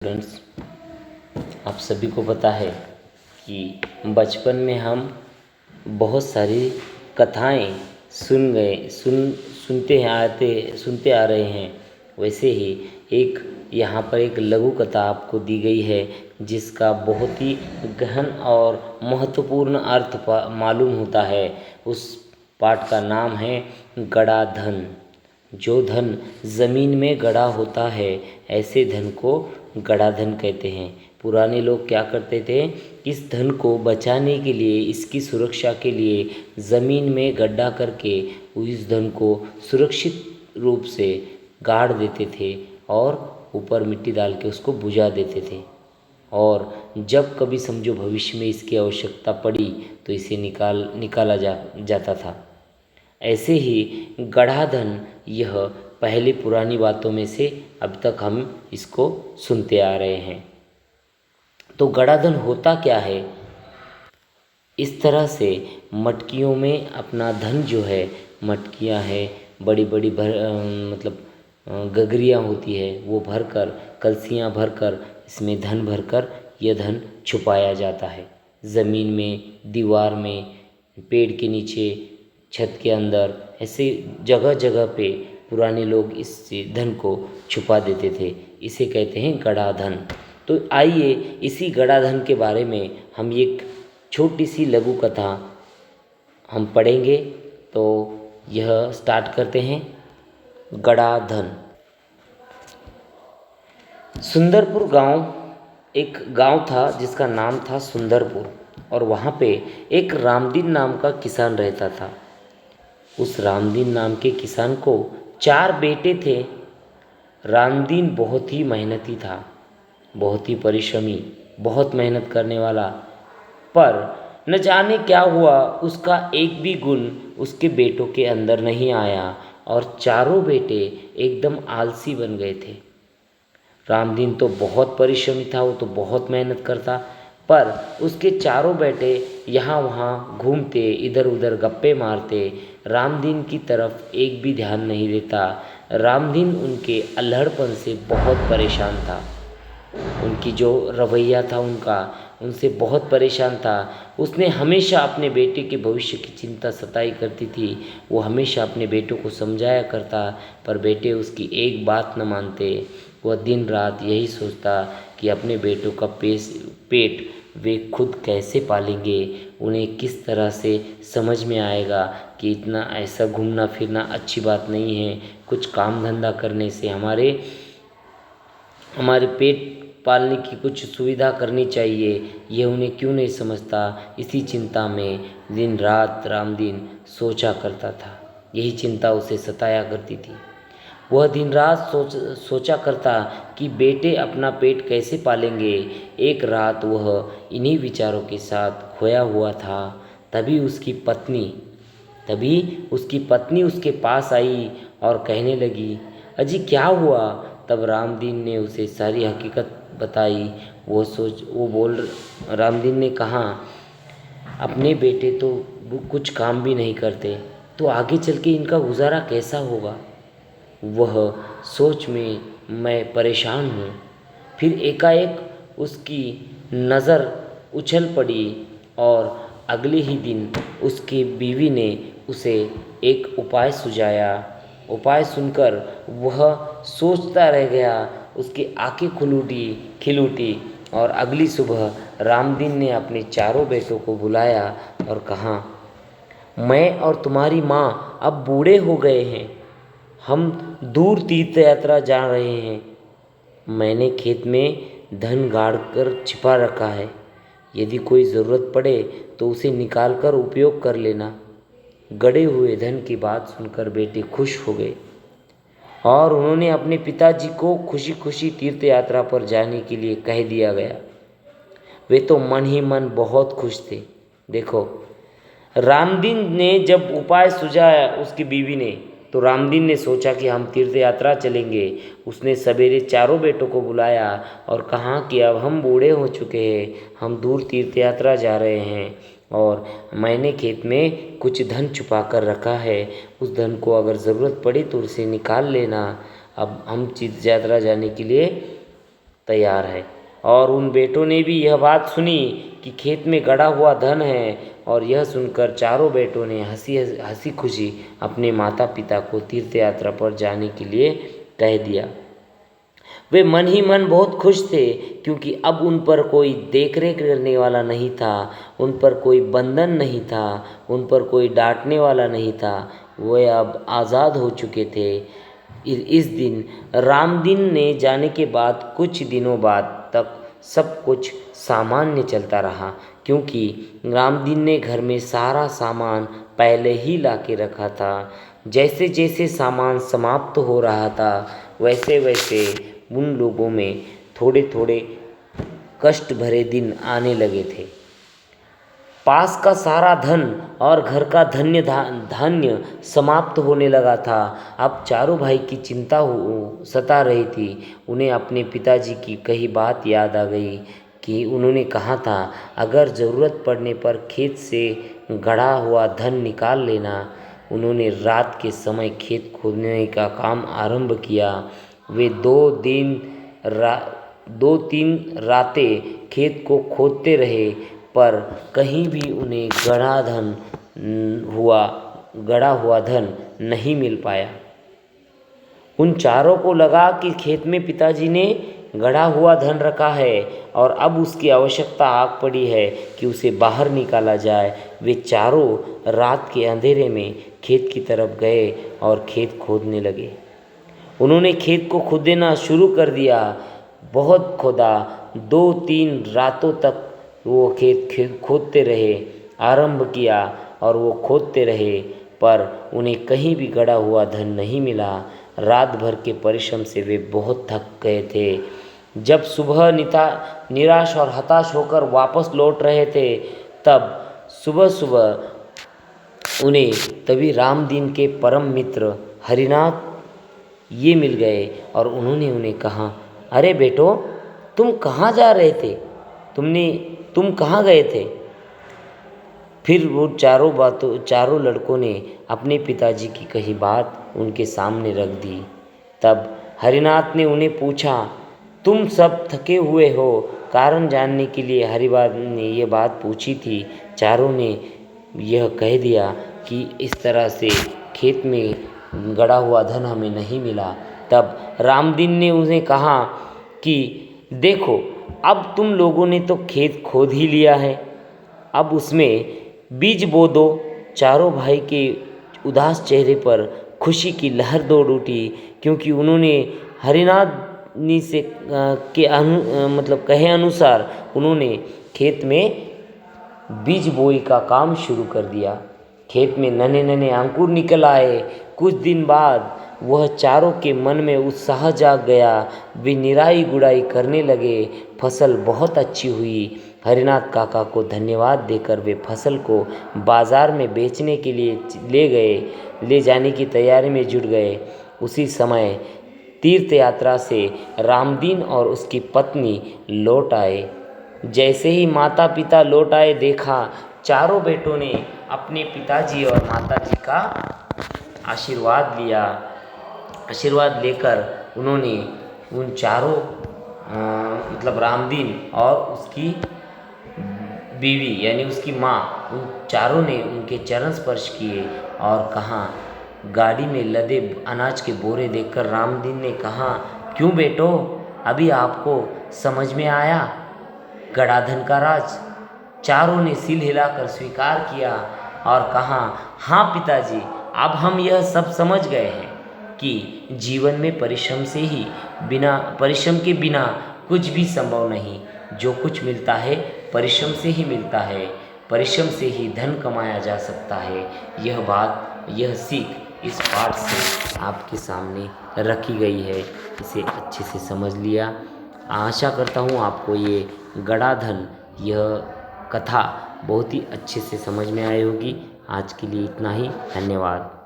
Students, आप सभी को पता है कि बचपन में हम बहुत सारी कथाएं सुनते आ रहे हैं। वैसे ही एक यहाँ पर एक लघु कथा आपको दी गई है जिसका बहुत ही गहन और महत्वपूर्ण अर्थ मालूम होता है। उस पाठ का नाम है गड़ा धन। जो धन ज़मीन में गड़ा होता है, ऐसे धन को गड़ा धन कहते हैं। पुराने लोग क्या करते थे, इस धन को बचाने के लिए, इसकी सुरक्षा के लिए ज़मीन में गड्ढा करके उस धन को सुरक्षित रूप से गाड़ देते थे और ऊपर मिट्टी डाल के उसको बुझा देते थे। और जब कभी समझो भविष्य में इसकी आवश्यकता पड़ी तो इसे निकाला जाता था। ऐसे ही गड़ा धन, यह पहले पुरानी बातों में से अब तक हम इसको सुनते आ रहे हैं। तो गड़ा धन होता क्या है? इस तरह से मटकियों में अपना धन जो है, मटकियां है, बड़ी बड़ी गगरियां होती है, वो भरकर, कलसियां भरकर, इसमें धन भरकर यह धन छुपाया जाता है। ज़मीन में, दीवार में, पेड़ के नीचे, छत के अंदर, ऐसे जगह जगह पे पुराने लोग इस धन को छुपा देते थे। इसे कहते हैं गड़ा धन। तो आइए इसी गड़ा धन के बारे में हम एक छोटी सी लघु कथा हम पढ़ेंगे। तो यह स्टार्ट करते हैं। गड़ा धन। सुंदरपुर गांव, एक गांव था जिसका नाम था सुंदरपुर, और वहाँ पे एक रामदीन नाम का किसान रहता था। उस रामदीन नाम के किसान को 4 बेटे थे। रामदीन बहुत ही मेहनती था, बहुत ही परिश्रमी, बहुत मेहनत करने वाला। पर न जाने क्या हुआ, उसका एक भी गुण उसके बेटों के अंदर नहीं आया और चारों बेटे एकदम आलसी बन गए थे। रामदीन तो बहुत परिश्रमी था, वो तो बहुत मेहनत करता, पर उसके चारों बेटे यहाँ वहाँ घूमते, इधर उधर गप्पे मारते, रामदीन की तरफ एक भी ध्यान नहीं देता। रामदीन उनके अल्हड़पन से बहुत परेशान था। उनकी जो रवैया था उनसे बहुत परेशान था। उसने हमेशा अपने बेटे के भविष्य की चिंता सताई करती थी। वो हमेशा अपने बेटों को समझाया करता, पर बेटे उसकी एक बात न मानते। वह दिन रात यही सोचता कि अपने बेटों का पेट वे खुद कैसे पालेंगे, उन्हें किस तरह से समझ में आएगा कि इतना ऐसा घूमना फिरना अच्छी बात नहीं है, कुछ काम धंधा करने से हमारे पेट पालने की कुछ सुविधा करनी चाहिए। ये उन्हें क्यों नहीं समझता। इसी चिंता में दिन रात रामदीन सोचा करता था। यही चिंता उसे सताया करती थी। वह दिन रात सोचा करता कि बेटे अपना पेट कैसे पालेंगे। एक रात वह इन्हीं विचारों के साथ खोया हुआ था। तभी उसकी पत्नी उसके पास आई और कहने लगी, अजी क्या हुआ? तब रामदीन ने उसे सारी हकीकत बताई। रामदीन ने कहा, अपने बेटे तो कुछ काम भी नहीं करते, तो आगे चल के इनका गुजारा कैसा होगा? वह सोच में मैं परेशान हूँ। फिर एकाएक उसकी नज़र उछल पड़ी और अगले ही दिन उसकी बीवी ने उसे एक उपाय सुझाया। उपाय सुनकर वह सोचता रह गया। उसकी आंखें खिल उठी और अगली सुबह रामदीन ने अपने चारों बेटों को बुलाया और कहा, मैं और तुम्हारी माँ अब बूढ़े हो गए हैं। हम दूर तीर्थ यात्रा जा रहे हैं। मैंने खेत में धन गाड़ कर छिपा रखा है। यदि कोई ज़रूरत पड़े तो उसे निकाल कर उपयोग कर लेना। गड़े हुए धन की बात सुनकर बेटे खुश हो गए और उन्होंने अपने पिताजी को खुशी खुशी तीर्थ यात्रा पर जाने के लिए कह दिया गया। वे तो मन ही मन बहुत खुश थे। देखो, रामदीन ने जब उपाय सुझाया उसकी बीवी ने, तो रामदीन ने सोचा कि हम तीर्थ यात्रा चलेंगे। उसने सवेरे चारों बेटों को बुलाया और कहा कि अब हम बूढ़े हो चुके हैं, हम दूर तीर्थ यात्रा जा रहे हैं और मैंने खेत में कुछ धन छुपा कर रखा है। उस धन को अगर ज़रूरत पड़ी तो उसे निकाल लेना। अब हम तीर्थ यात्रा जाने के लिए तैयार है। और उन बेटों ने भी यह बात सुनी कि खेत में गड़ा हुआ धन है, और यह सुनकर चारों बेटों ने हंसी खुशी अपने माता पिता को तीर्थ यात्रा पर जाने के लिए कह दिया। वे मन ही मन बहुत खुश थे, क्योंकि अब उन पर कोई देख रेख करने वाला नहीं था, उन पर कोई बंधन नहीं था, उन पर कोई डांटने वाला नहीं था। वे अब आज़ाद हो चुके थे। इस दिन रामदीन ने जाने के बाद कुछ दिनों बाद तक सब कुछ सामान्य चलता रहा, क्योंकि रामदीन ने घर में सारा सामान पहले ही ला के रखा था। जैसे जैसे सामान समाप्त हो रहा था, वैसे वैसे उन लोगों में थोड़े थोड़े कष्ट भरे दिन आने लगे थे। पास का सारा धन और घर का धान्य समाप्त होने लगा था। अब चारों भाई की चिंता सता रही थी। उन्हें अपने पिताजी की कही बात याद आ गई कि उन्होंने कहा था, अगर ज़रूरत पड़ने पर खेत से गड़ा हुआ धन निकाल लेना। उन्होंने रात के समय खेत खोदने का काम आरंभ किया। वे दो तीन रातें खेत को खोदते रहे, पर कहीं भी उन्हें गड़ा हुआ धन नहीं मिल पाया। उन चारों को लगा कि खेत में पिताजी ने गड़ा हुआ धन रखा है, और अब उसकी आवश्यकता आ पड़ी है कि उसे बाहर निकाला जाए। वे चारों रात के अंधेरे में खेत की तरफ गए और खेत खोदने लगे। उन्होंने खेत को खोदना शुरू कर दिया। बहुत खोदा, 2-3 रातों तक वो खेत खोदते रहे। आरंभ किया और वो खोदते रहे, पर उन्हें कहीं भी गड़ा हुआ धन नहीं मिला। रात भर के परिश्रम से वे बहुत थक गए थे। जब सुबह निराश और हताश होकर वापस लौट रहे थे, तब सुबह सुबह उन्हें तभी रामदीन के परम मित्र हरिनाथ ये मिल गए, और उन्होंने उन्हें कहा, अरे बेटो, तुम कहाँ जा रहे थे? तुम कहाँ गए थे? फिर वो चारों लड़कों ने अपने पिताजी की कही बात उनके सामने रख दी। तब हरिनाथ ने उन्हें पूछा, तुम सब थके हुए हो? कारण जानने के लिए हरिनाथ ने ये बात पूछी थी। चारों ने यह कह दिया कि इस तरह से खेत में गड़ा हुआ धन हमें नहीं मिला। तब रामदीन ने उन्हें कहा कि देखो, अब तुम लोगों ने तो खेत खोद ही लिया है, अब उसमें बीज बो दो। चारों भाई के उदास चेहरे पर खुशी की लहर दौड़ उठी, क्योंकि उन्होंने हरिनाथ नी से कहे अनुसार उन्होंने खेत में बीज बोई का काम शुरू कर दिया। खेत में नन्हे नन्हे अंकुर निकल आए। कुछ दिन बाद वह चारों के मन में उत्साह जाग गया। वे निराई गुड़ाई करने लगे। फसल बहुत अच्छी हुई। हरिनाथ काका को धन्यवाद देकर वे फसल को बाजार में बेचने के लिए ले जाने की तैयारी में जुट गए। उसी समय तीर्थ यात्रा से रामदीन और उसकी पत्नी लौट आए। जैसे ही माता पिता लौट आए, देखा चारों बेटों ने अपने पिताजी और माताजी का आशीर्वाद लिया। आशीर्वाद लेकर उन्होंने उन चारों रामदीन और उसकी बीवी यानी उसकी माँ, उन चारों ने उनके चरण स्पर्श किए और कहा। गाड़ी में लदे अनाज के बोरे देखकर रामदीन ने कहा, क्यों बेटो, अभी आपको समझ में आया गड़ा धन का राज? चारों ने सिर हिलाकर स्वीकार किया और कहा, हाँ पिताजी, अब हम यह सब समझ गए हैं कि जीवन में परिश्रम के बिना कुछ भी संभव नहीं। जो कुछ मिलता है परिश्रम से ही मिलता है, परिश्रम से ही धन कमाया जा सकता है। यह सीख इस पाठ से आपके सामने रखी गई है। इसे अच्छे से समझ लिया। आशा करता हूँ आपको ये गड़ा धन, यह कथा बहुत ही अच्छे से समझ में आई होगी। आज के लिए इतना ही। धन्यवाद।